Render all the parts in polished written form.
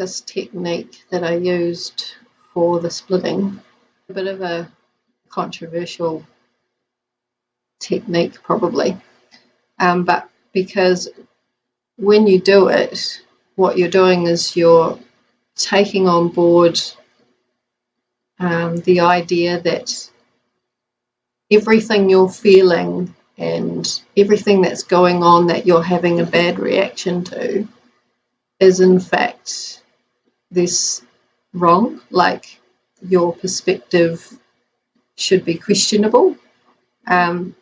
this technique that I used for the splitting, a bit of a controversial technique probably, but because when you do it, what you're doing is you're taking on board the idea that everything you're feeling and everything that's going on that you're having a bad reaction to is in fact this wrong, like your perspective should be questionable. And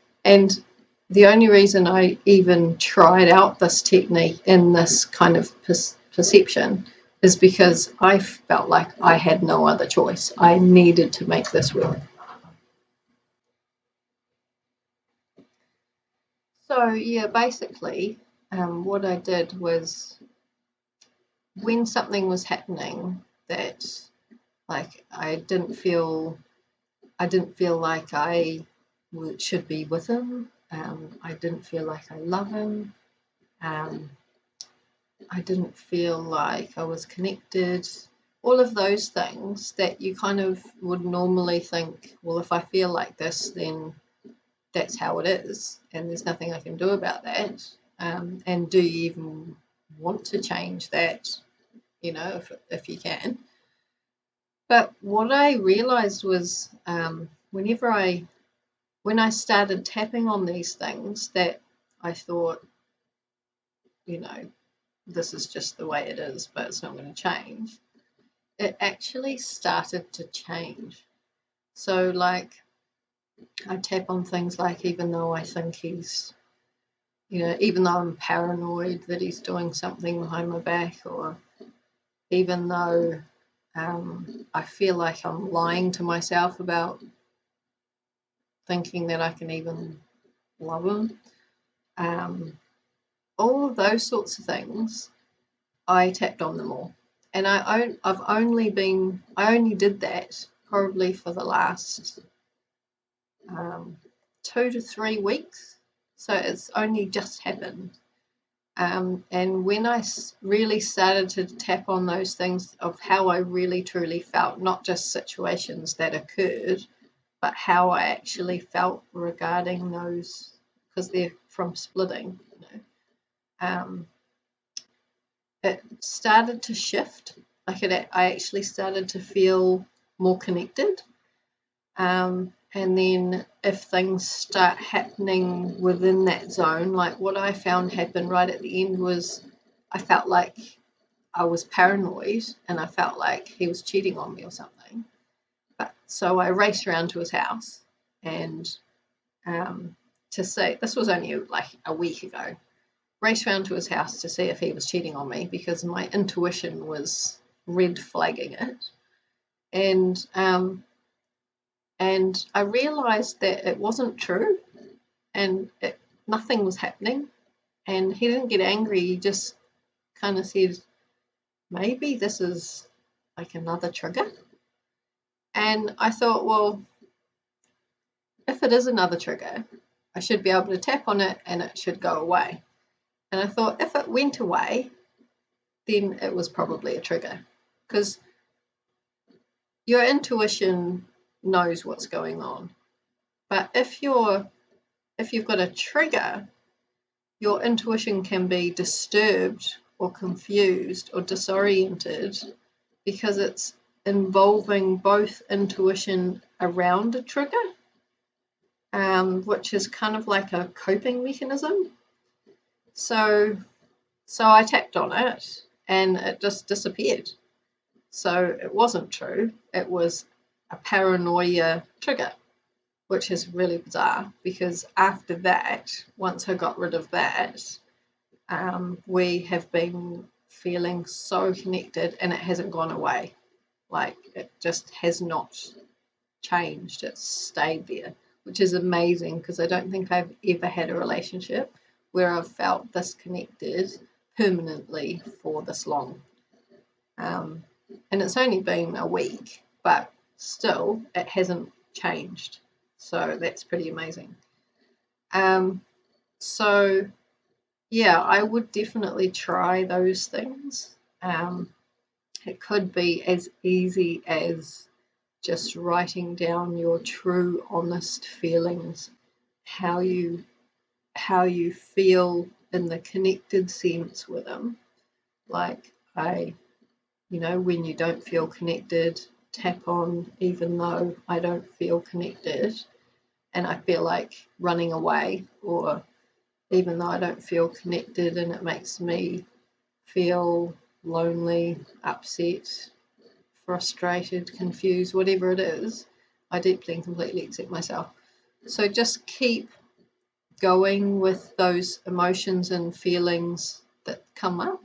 the only reason I even tried out this technique in this kind of perception is because I felt like I had no other choice. I needed to make this work. So yeah, basically, what I did was when something was happening that, like, I didn't feel like I should be with him. I didn't feel like I love him. I didn't feel like I was connected. All of those things that you kind of would normally think, well, if I feel like this, then that's how it is, and there's nothing I can do about that. And do you even want to change that? You know, if you can. But what I realized was when I started tapping on these things that I thought, you know, this is just the way it is, but it's not going to change, it actually started to change. So, like, I tap on things like, even though I think he's, you know, even though I'm paranoid that he's doing something behind my back, or even though I feel like I'm lying to myself about thinking that I can even love him, all of those sorts of things, I tapped on them all. And I only did that probably for the last 2 to 3 weeks. So it's only just happened. And when I really started to tap on those things of how I really truly felt, not just situations that occurred, but how I actually felt regarding those, because they're from splitting, you know, it started to shift. Like, I actually started to feel more connected. And then if things start happening within that zone, like what I found happened right at the end was I felt like I was paranoid and I felt like he was cheating on me or something. So I raced around to his house and to see, this was only like a week ago, raced around to his house to see if he was cheating on me because my intuition was red flagging it. And I realised that it wasn't true and nothing was happening. And he didn't get angry. He just kind of said, maybe this is like another trigger. And I thought, well, if it is another trigger, I should be able to tap on it and it should go away. And I thought if it went away, then it was probably a trigger, because your intuition knows what's going on. But if you've got a trigger, your intuition can be disturbed or confused or disoriented because it's involving both intuition around a trigger, which is kind of like a coping mechanism. So I tapped on it and it just disappeared. So it wasn't true. It was a paranoia trigger, which is really bizarre because after that, once I got rid of that, we have been feeling so connected and it hasn't gone away. Like, it just has not changed. It's stayed there, which is amazing because I don't think I've ever had a relationship where I've felt this connected permanently for this long. And it's only been a week, but still it hasn't changed. So that's pretty amazing. So yeah, I would definitely try those things. It could be as easy as just writing down your true, honest feelings, how you feel in the connected sense with them. Like when you don't feel connected, tap on even though I don't feel connected and I feel like running away, or even though I don't feel connected and it makes me feel lonely, upset, frustrated, confused, whatever it is, I deeply and completely accept myself. So just keep going with those emotions and feelings that come up,